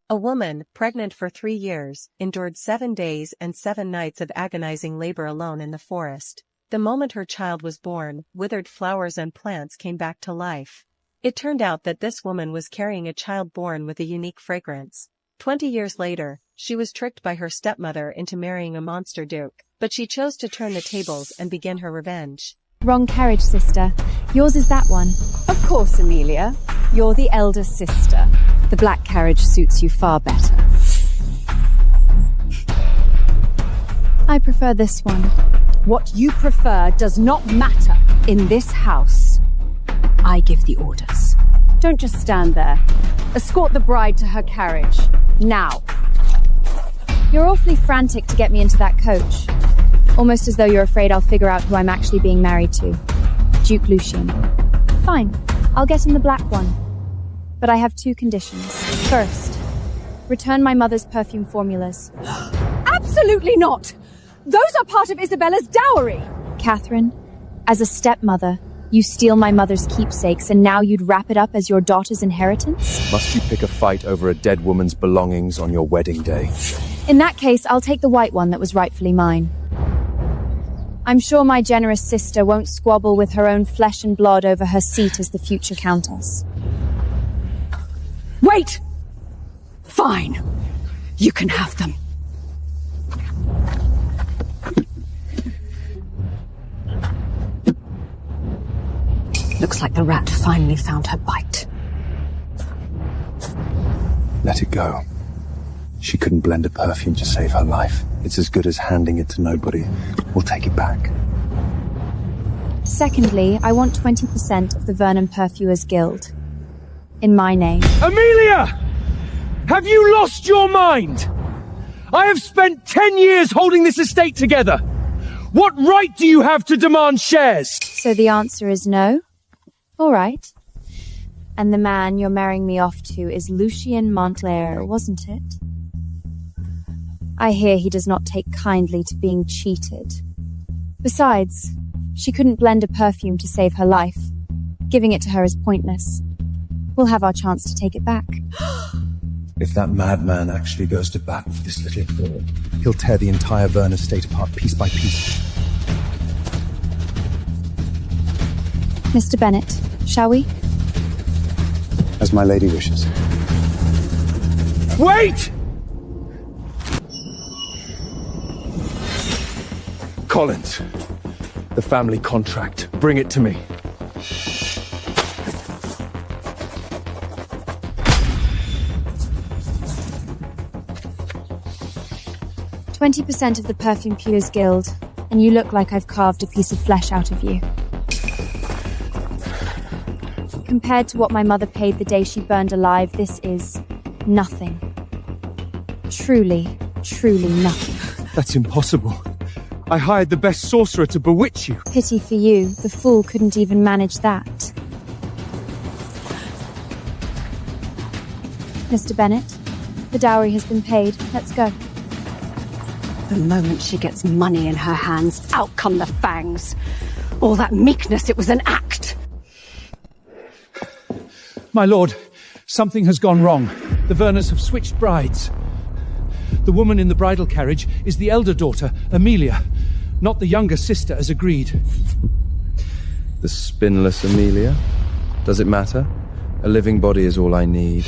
A woman, pregnant for 3 years, endured 7 days and 7 nights of agonizing labor alone in the forest. The moment her child was born, withered flowers and plants came back to life. It turned out that this woman was carrying a child born with a unique fragrance. 20 years later, she was tricked by her stepmother into marrying a monster duke, but she chose to turn the tables and begin her revenge. Wrong carriage, sister. Yours is that one. Of course, Amelia. You're the elder sister. The black carriage suits you far better. I prefer this one. What you prefer does not matter in this house. I give the orders. Don't just stand there. Escort the bride to her carriage. Now. You're awfully frantic to get me into that coach. Almost as though you're afraid I'll figure out who I'm actually being married to. Duke Lucian. Fine, I'll get in the black one. But I have 2 conditions. First, return my mother's perfume formulas. Absolutely not! Those are part of Isabella's dowry! Catherine, as a stepmother, you steal my mother's keepsakes and now you'd wrap it up as your daughter's inheritance? Must you pick a fight over a dead woman's belongings on your wedding day? In that case, I'll take the white one that was rightfully mine. I'm sure my generous sister won't squabble with her own flesh and blood over her seat as the future countess. Wait! Fine. You can have them. Looks like the rat finally found her bite. Let it go. She couldn't blend a perfume to save her life. It's as good as handing it to nobody. We'll take it back. Secondly, I want 20% of the Vernon Perfumers Guild. In my name. Amelia! Have you lost your mind? I have spent 10 years holding this estate together. What right do you have to demand shares? So the answer is no? All right. And the man you're marrying me off to is Lucian Montclair, wasn't it? I hear he does not take kindly to being cheated. Besides, she couldn't blend a perfume to save her life. Giving it to her is pointless. We'll have our chance to take it back. If that madman actually goes to bat for this little girl, he'll tear the entire Vernon estate apart piece by piece. Mr. Bennet, shall we? As my lady wishes. Wait! Collins, the family contract. Bring it to me. "20% of the Perfume Peelers Guild, and you look like I've carved a piece of flesh out of you. Compared to what my mother paid the day she burned alive, this is nothing. Truly, truly nothing." That's impossible. I hired the best sorcerer to bewitch you. Pity for you, the fool couldn't even manage that. Mr. Bennet, the dowry has been paid. Let's go. The moment she gets money in her hands, out come the fangs. All that meekness, it was an act. My lord, something has gone wrong. The Verners have switched brides. The woman in the bridal carriage is the elder daughter, Amelia, not the younger sister as agreed. The spinless Amelia? Does it matter? A living body is all I need.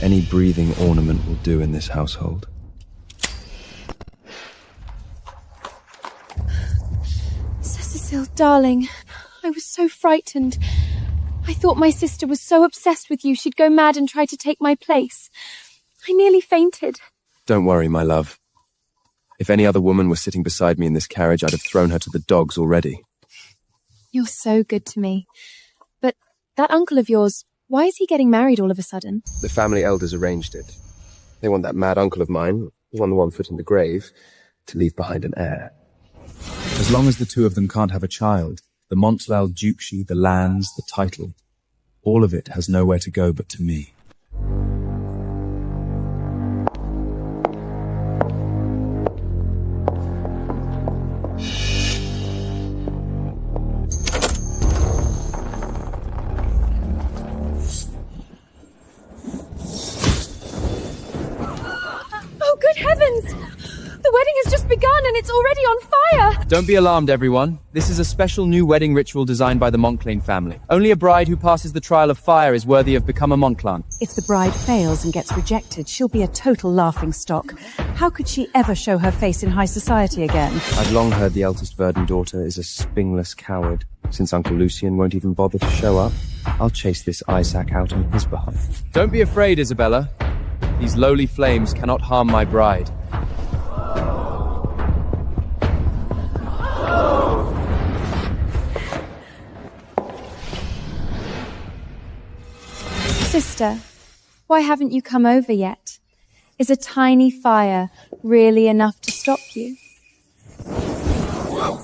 Any breathing ornament will do in this household. Cecil, darling, I was so frightened. I thought my sister was so obsessed with you she'd go mad and try to take my place. I nearly fainted. Don't worry, my love. If any other woman was sitting beside me in this carriage, I'd have thrown her to the dogs already. You're so good to me. But that uncle of yours, why is he getting married all of a sudden? The family elders arranged it. They want that mad uncle of mine, who's on the 1 foot in the grave, to leave behind an heir. As long as the 2 of them can't have a child, the Montlal duchy, the lands, the title, all of it has nowhere to go but to me. Good heavens! The wedding has just begun and it's already on fire! Don't be alarmed, everyone. This is a special new wedding ritual designed by the Montclain family. Only a bride who passes the trial of fire is worthy of become a Montclain. If the bride fails and gets rejected, she'll be a total laughingstock. How could she ever show her face in high society again? I've long heard the eldest Verdant daughter is a spingless coward. Since Uncle Lucian won't even bother to show up, I'll chase this Isaac out on his behalf. Don't be afraid, Isabella. These lowly flames cannot harm my bride. Sister, why haven't you come over yet? Is a tiny fire really enough to stop you?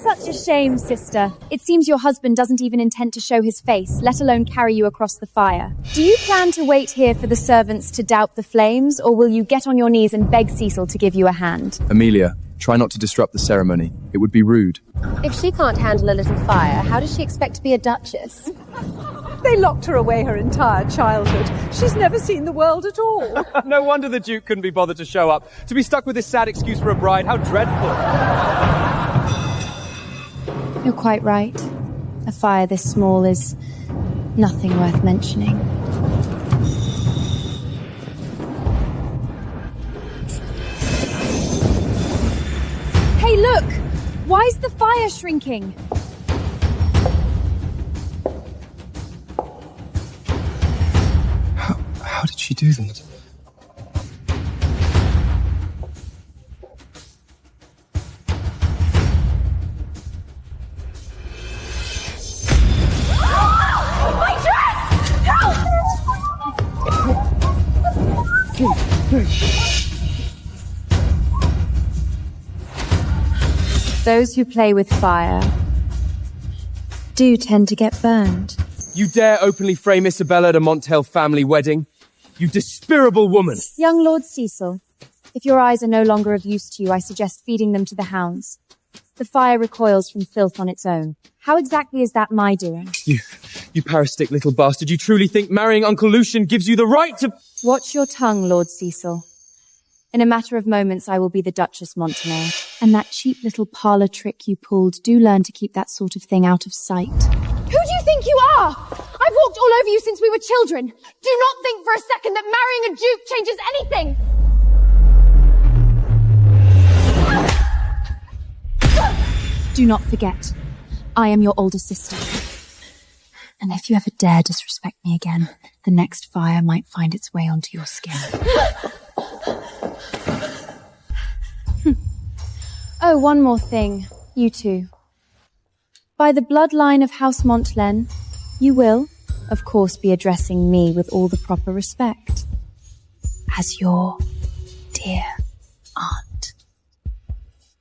Such a shame, sister. It seems your husband doesn't even intend to show his face, let alone carry you across the fire. Do you plan to wait here for the servants to doubt the flames, or will you get on your knees and beg Cecil to give you a hand? Amelia, try not to disrupt the ceremony. It would be rude. If she can't handle a little fire, how does she expect to be a duchess? They locked her away her entire childhood. She's never seen the world at all. No wonder the Duke couldn't be bothered to show up. To be stuck with this sad excuse for a bride, how dreadful. You're quite right. A fire this small is nothing worth mentioning. Hey, look! Why's the fire shrinking? How did she do that? Those who play with fire do tend to get burned. You dare openly frame Isabella at a Montel family wedding? You despicable woman! Young Lord Cecil, if your eyes are no longer of use to you, I suggest feeding them to the hounds. The fire recoils from filth on its own. How exactly is that my doing? You parasitic little bastard. You truly think marrying Uncle Lucian gives you the right to... Watch your tongue, Lord Cecil. In a matter of moments, I will be the Duchess Montclair. And that cheap little parlour trick you pulled, do learn to keep that sort of thing out of sight. Who do you think you are? I've walked all over you since we were children. Do not think for a second that marrying a duke changes anything. Do not forget, I am your older sister. And if you ever dare disrespect me again, the next fire might find its way onto your skin. Oh, one more thing, you two. By the bloodline of House Montclain, you will, of course, be addressing me with all the proper respect. As your dear aunt.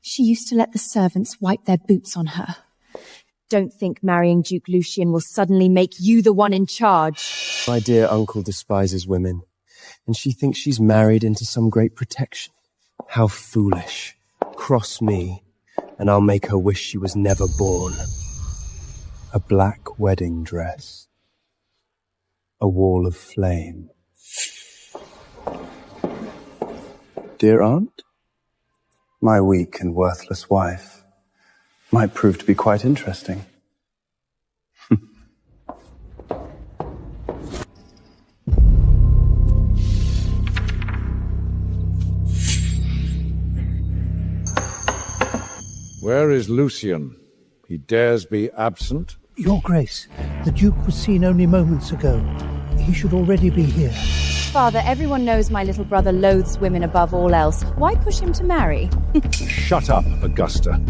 She used to let the servants wipe their boots on her. Don't think marrying Duke Lucian will suddenly make you the one in charge. My dear uncle despises women, and she thinks she's married into some great protection. How foolish. Cross me, and I'll make her wish she was never born. A black wedding dress. A wall of flame. Dear aunt, my weak and worthless wife might prove to be quite interesting. Where is Lucian? He dares be absent? Your Grace, the Duke was seen only moments ago. He should already be here. Father, everyone knows my little brother loathes women above all else. Why push him to marry? Shut up, Augusta.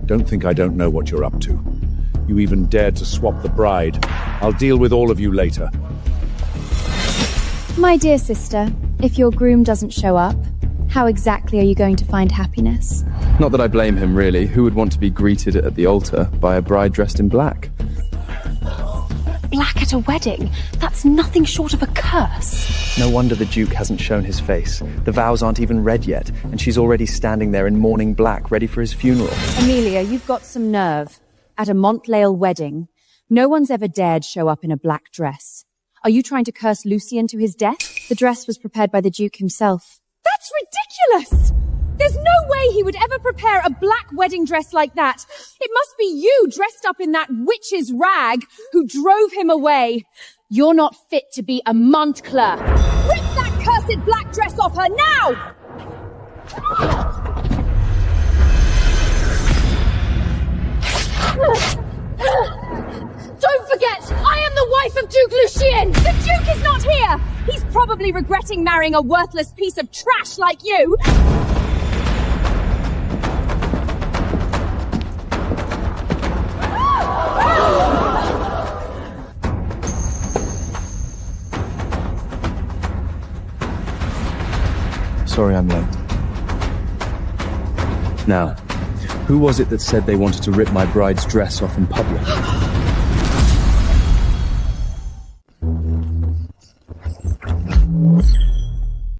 Don't think I don't know what you're up to. You even dared to swap the bride. I'll deal with all of you later. My dear sister, if your groom doesn't show up, how exactly are you going to find happiness? Not that I blame him, really. Who would want to be greeted at the altar by a bride dressed in black? Black at a wedding? That's nothing short of a curse. No wonder the Duke hasn't shown his face. The vows aren't even read yet, and she's already standing there in mourning black, ready for his funeral. Amelia, you've got some nerve. At a Montlail wedding, no one's ever dared show up in a black dress. Are you trying to curse Lucian to his death? The dress was prepared by the Duke himself. That's ridiculous! There's no way he would ever prepare a black wedding dress like that. It must be you dressed up in that witch's rag who drove him away. You're not fit to be a Montclair. Rip that cursed black dress off her now! Don't forget, I am the wife of Duke Lucian! The Duke is not here! He's probably regretting marrying a worthless piece of trash like you! Sorry I'm late. Now, who was it that said they wanted to rip my bride's dress off in public?